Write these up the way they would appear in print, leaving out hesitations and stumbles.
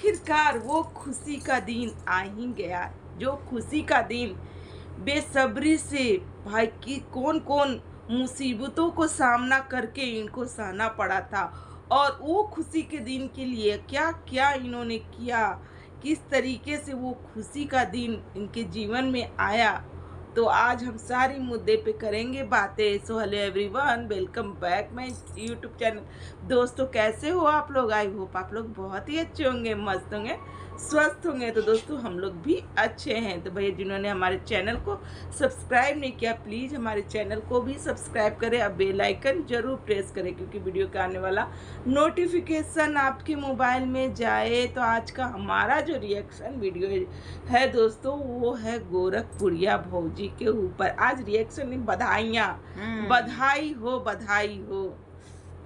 आखिरकार वो खुशी का दिन आ ही गया। जो खुशी का दिन बेसब्री से भाई की कौन कौन मुसीबतों को सामना करके इनको सहना पड़ा था, और वो खुशी के दिन के लिए क्या क्या इन्होंने किया, किस तरीके से वो खुशी का दिन इनके जीवन में आया। तो आज हम सारी मुद्दे पे करेंगे बातें। So hello everyone, welcome back my YouTube channel. दोस्तों कैसे हो आप लोग? आई होप आप लोग बहुत ही अच्छे होंगे, मस्त होंगे, स्वस्थ होंगे। तो दोस्तों हम लोग भी अच्छे हैं। तो भैया जिन्होंने हमारे चैनल को सब्सक्राइब नहीं किया, प्लीज़ हमारे चैनल को भी सब्सक्राइब करें, अब बेल आइकन जरूर प्रेस करें, क्योंकि वीडियो का आने वाला नोटिफिकेशन आपके मोबाइल में जाए। तो आज का हमारा जो रिएक्शन वीडियो है दोस्तों, वो है गोरखपुरिया भौजी के ऊपर। आज रिएक्शन नहीं, बधाइयाँ, बधाई हो, बधाई हो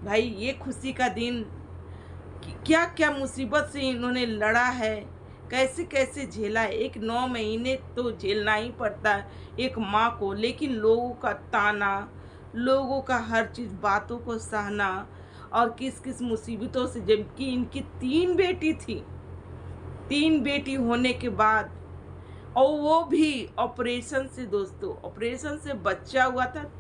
भाई। ये खुशी का दिन, क्या क्या मुसीबत से इन्होंने लड़ा है, कैसे कैसे झेला है। एक 9 महीने तो झेलना ही पड़ता है एक माँ को, लेकिन लोगों का ताना, लोगों का हर चीज़, बातों को सहना, और किस किस मुसीबतों से, जबकि इनकी 3 बेटी थी। 3 बेटी होने के बाद, और वो भी ऑपरेशन से दोस्तों, ऑपरेशन से बच्चा हुआ था।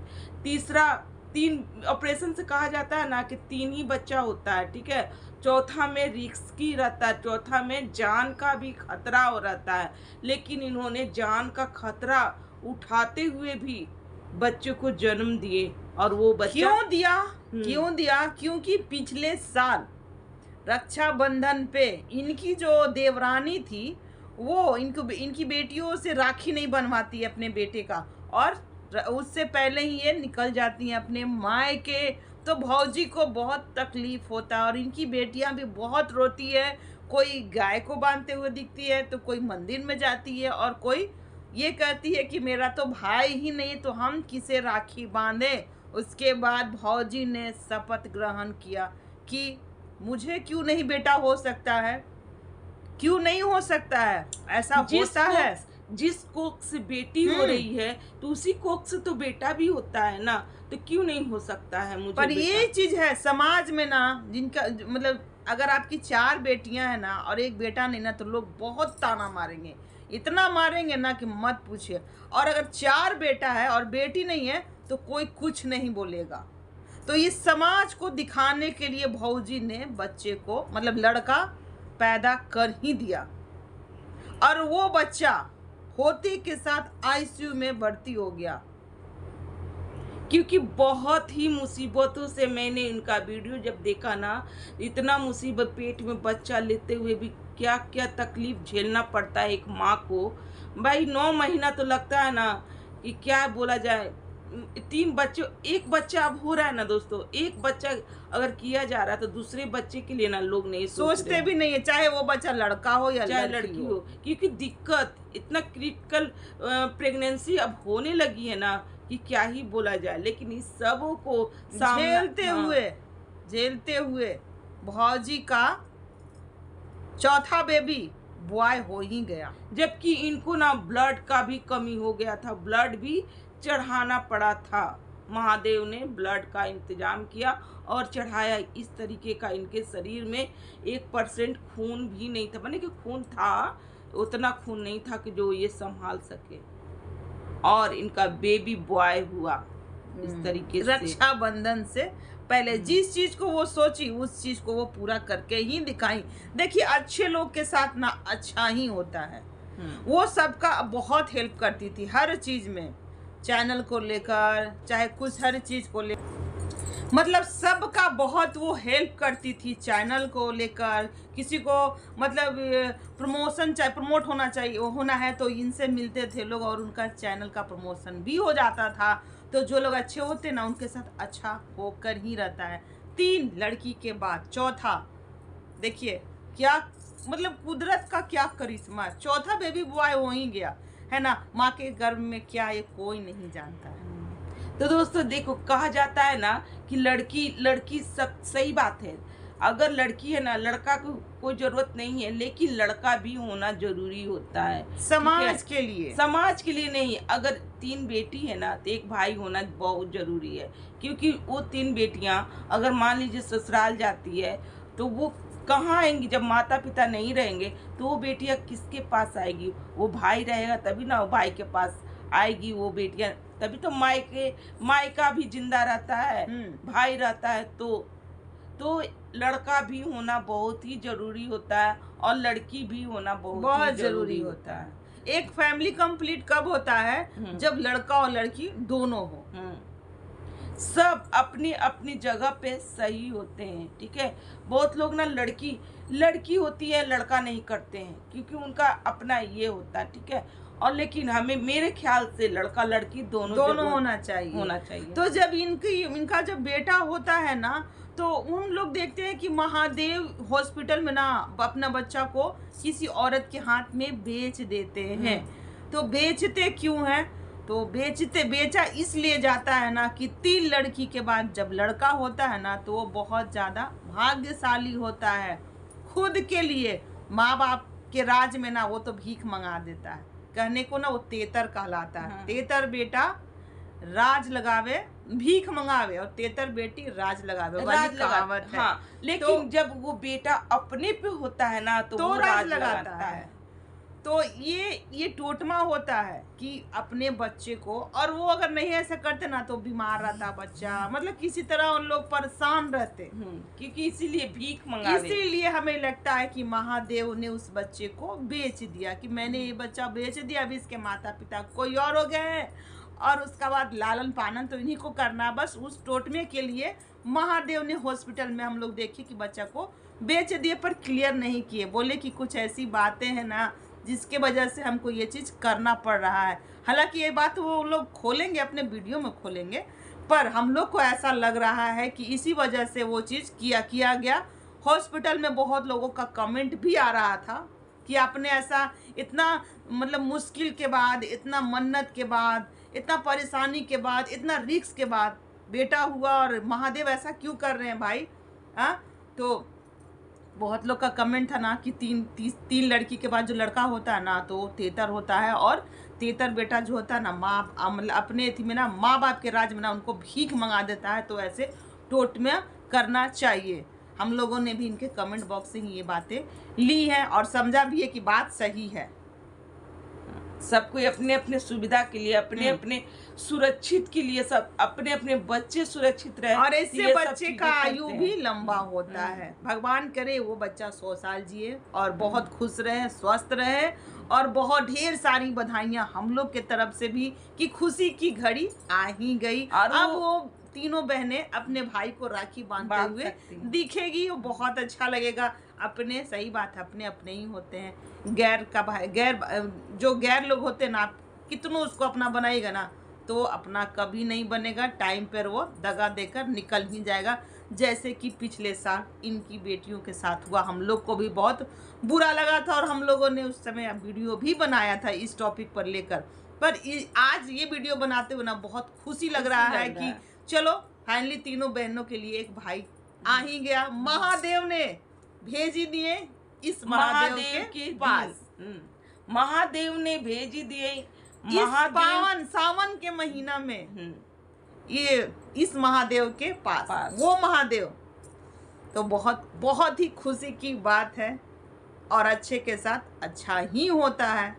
तीसरा, 3 ऑपरेशन से कहा जाता है ना कि 3 ही बच्चा होता है, ठीक है। चौथा में रिस्की रहता है, चौथा में जान का भी खतरा हो रहता है, लेकिन इन्होंने जान का खतरा उठाते हुए भी बच्चे को जन्म दिए। और वो बच्चा क्यों दिया? क्योंकि पिछले साल रक्षाबंधन पे इनकी जो देवरानी थी, वो इनकी बेटियों से राखी नहीं बनवाती है अपने बेटे का, और उससे पहले ही ये निकल जाती हैं अपने मायके। तो भौजी को बहुत तकलीफ होता है, और इनकी बेटियां भी बहुत रोती है। कोई गाय को बांधते हुए दिखती है, तो कोई मंदिर में जाती है, और कोई ये कहती है कि मेरा तो भाई ही नहीं, तो हम किसे राखी बांधे। उसके बाद भौजी ने शपथ ग्रहण किया कि मुझे क्यों नहीं बेटा हो सकता है, क्यों नहीं हो सकता है, ऐसा होता है। जिस कोख से बेटी हो रही है, तो उसी कोख से तो बेटा भी होता है ना, तो क्यों नहीं हो सकता है मुझे पर बेटा? ये चीज है समाज में ना, जिनका मतलब अगर आपकी 4 बेटियां हैं ना और एक बेटा नहीं ना, तो लोग बहुत ताना मारेंगे, इतना मारेंगे ना कि मत पूछिए। और अगर 4 बेटा है और बेटी नहीं है, तो कोई कुछ नहीं बोलेगा। तो इस समाज को दिखाने के लिए भौजी ने बच्चे को, मतलब लड़का पैदा कर ही दिया, और वो बच्चा होते के साथ आईसीयू में भर्ती हो गया। क्योंकि बहुत ही मुसीबतों से मैंने इनका वीडियो जब देखा ना, इतना मुसीबत, पेट में बच्चा लेते हुए भी क्या क्या तकलीफ झेलना पड़ता है एक माँ को। भाई 9 महीना तो लगता है ना कि क्या बोला जाए। 3 बच्चे, एक बच्चा अब हो रहा है ना दोस्तों, एक बच्चा अगर किया जा रहा है, तो दूसरे बच्चे के लिए ना लोग नहीं सोचते भी नहीं है, चाहे वो बच्चा लड़का हो या चाहे लड़की हो। क्योंकि दिक्कत, इतना क्रिटिकल प्रेगनेंसी अब होने लगी है ना कि क्या ही बोला जाए। लेकिन इस सब को झेलते हुए भौजी का चौथा बेबी बॉय हो ही गया। जबकि इनको ना ब्लड का भी कमी हो गया था, ब्लड भी चढ़ाना पड़ा था। महादेव ने ब्लड का इंतजाम किया और चढ़ाया। इस तरीके का इनके शरीर में 1% खून भी नहीं था, माने कि खून था, उतना खून नहीं था कि जो ये संभाल सके। और इनका बेबी बॉय हुआ इस तरीके से। रक्षाबंधन से पहले जिस चीज को वो सोची, उस चीज को वो पूरा करके ही दिखाई। देखिए, अच्छे लोग के साथ ना अच्छा ही होता है। वो सबका बहुत हेल्प करती थी हर चीज में, चैनल को लेकर, चाहे कुछ हर चीज को लेकर, मतलब सबका बहुत वो हेल्प करती थी। चैनल को लेकर किसी को मतलब प्रमोशन चाहे प्रमोट होना चाहिए, होना है तो इनसे मिलते थे लोग, और उनका चैनल का प्रमोशन भी हो जाता था। तो जो लोग अच्छे होते ना, उनके साथ अच्छा होकर ही रहता है। 3 लड़की के बाद चौथा, देखिए क्या मतलब कुदरत का क्या करिश्मा, चौथा बेबी बॉय हो ही गया है ना। माँ के गर्भ में क्या, ये कोई नहीं जानता है। तो दोस्तों देखो, कहा जाता है ना कि लड़की सब सही बात है। अगर लड़की है ना, लड़का को कोई जरूरत नहीं है, लेकिन लड़का भी होना जरूरी होता है समाज के लिए। समाज के लिए नहीं, अगर 3 बेटी है ना, तो एक भाई होना बहुत जरूरी है। क्योंकि वो 3 बेटियां अगर मान लीजिए ससुराल जाती है, तो वो कहाँ आएंगी? जब माता पिता नहीं रहेंगे तो वो बेटियां किसके पास आएगी? वो भाई रहेगा तभी ना वो भाई के पास आएगी वो बेटियां, तभी तो मायका भी जिंदा रहता है, भाई रहता है। तो लड़का भी होना बहुत ही जरूरी होता है और लड़की भी होना बहुत ही जरूरी होता है। एक फैमिली कंप्लीट कब होता है? जब लड़का और लड़की दोनों हो। सब अपनी अपनी जगह पे सही होते हैं, ठीक है। बहुत लोग ना लड़की होती है लड़का नहीं करते हैं, क्योंकि उनका अपना ये होता है, ठीक है। और लेकिन हमें, मेरे ख्याल से लड़का लड़की दोनों होना चाहिए। तो जब इनका जब बेटा होता है ना, तो उन लोग देखते हैं कि महादेव हॉस्पिटल में ना अपना बच्चा को किसी औरत के हाथ में बेच देते हैं। तो बेचते क्यों हैं? तो बेचा इसलिए जाता है ना कि 3 लड़की के बाद जब लड़का होता है ना, तो वो बहुत ज़्यादा भाग्यशाली होता है। खुद के लिए माँ बाप के राज में ना वो तो भीख मंगा देता है। कहने को ना वो तेतर कहलाता है। तेतर बेटा राज लगावे भीख मंगावे और तेतर बेटी राज लगावे, वाली कहावत है। हाँ, लेकिन जब वो बेटा अपने पे होता है ना तो वो राज लगाता है। तो ये टोटमा होता है कि अपने बच्चे को, और वो अगर नहीं ऐसा करते ना तो बीमार रहता बच्चा, मतलब किसी तरह उन लोग परेशान रहते, क्योंकि इसीलिए भीख मंगावे। इसीलिए हमें लगता है कि महादेव ने उस बच्चे को बेच दिया, कि मैंने ये बच्चा बेच दिया, अभी इसके माता पिता कोई और हो गए हैं और उसका बाद लालन पालन तो इन्हीं को करना। बस उस टोटमे के लिए महादेव ने हॉस्पिटल में हम लोग देखे कि बच्चा को बेच दिए, पर क्लियर नहीं किए। बोले कि कुछ ऐसी बातें हैं ना जिसके वजह से हमको ये चीज़ करना पड़ रहा है। हालांकि ये बात वो लोग खोलेंगे, अपने वीडियो में खोलेंगे, पर हम लोग को ऐसा लग रहा है कि इसी वजह से वो चीज़ किया गया। हॉस्पिटल में बहुत लोगों का कमेंट भी आ रहा था कि आपने ऐसा इतना मतलब मुश्किल के बाद, इतना मन्नत के बाद, इतना परेशानी के बाद, इतना रिस्क के बाद बेटा हुआ और महादेव ऐसा क्यों कर रहे हैं भाई? हाँ, तो बहुत लोग का कमेंट था ना कि तीन लड़की के बाद जो लड़का होता है ना तो तेतर होता है, और तेतर बेटा जो होता है ना मतलब अपने थी में ना माँ बाप के राज में ना उनको भीख मंगा देता है। तो ऐसे टोट में करना चाहिए। हम लोगों ने भी इनके कमेंट बॉक्स से ही ये बातें ली हैं और समझा भी है कि बात सही है। सब कोई अपने अपने सुविधा के लिए, अपने अपने सुरक्षित के लिए, सब अपने अपने बच्चे सुरक्षित रहे, और इससे बच्चे का आयु भी लंबा होता है। भगवान करे वो बच्चा 100 साल जिए और बहुत खुश रहे, स्वस्थ रहे, और बहुत ढेर सारी बधाइयाँ हम लोग के तरफ से भी कि खुशी की घड़ी आ ही गई। अब वो तीनों बहनें अपने भाई को राखी बांधते हुए दिखेगी, वो बहुत अच्छा लगेगा। अपने, सही बात है, अपने अपने ही होते हैं। जो गैर लोग होते हैं ना, आप कितनों उसको अपना बनाएगा ना तो अपना कभी नहीं बनेगा। टाइम पर वो दगा देकर निकल ही जाएगा, जैसे कि पिछले साल इनकी बेटियों के साथ हुआ। हम लोग को भी बहुत बुरा लगा था और हम लोगों ने उस समय वीडियो भी बनाया था इस टॉपिक पर लेकर। पर आज ये वीडियो बनाते हुए ना बहुत खुशी लग रहा है कि चलो फाइनली तीनों बहनों के लिए एक भाई आ ही गया। महादेव ने भेज ही दिए इस महादेव के पास। महादेव ने भेज ही दिए इस पावन सावन के महीना में ये इस महादेव के पास वो महादेव। तो बहुत बहुत ही खुशी की बात है, और अच्छे के साथ अच्छा ही होता है।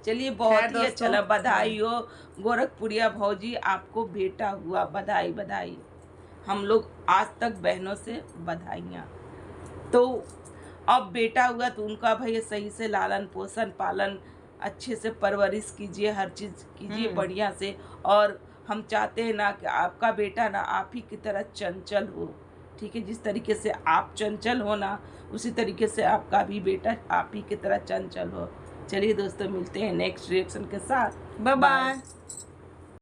चलिए, बहुत ही अच्छा लगा। बधाई हो गोरखपुरिया भौजी, आपको बेटा हुआ, बधाई बधाई। हम लोग आज तक बहनों से बधाइयाँ। तो अब बेटा हुआ तो उनका भाई सही से लालन पोषण पालन अच्छे से परवरिश कीजिए, हर चीज़ कीजिए बढ़िया से। और हम चाहते हैं ना कि आपका बेटा ना आप ही की तरह चंचल हो, ठीक है। जिस तरीके से आप चंचल हो ना, उसी तरीके से आपका भी बेटा आप ही की तरह चंचल हो। चलिए दोस्तों, मिलते हैं नेक्स्ट रिएक्शन के साथ। Bye bye.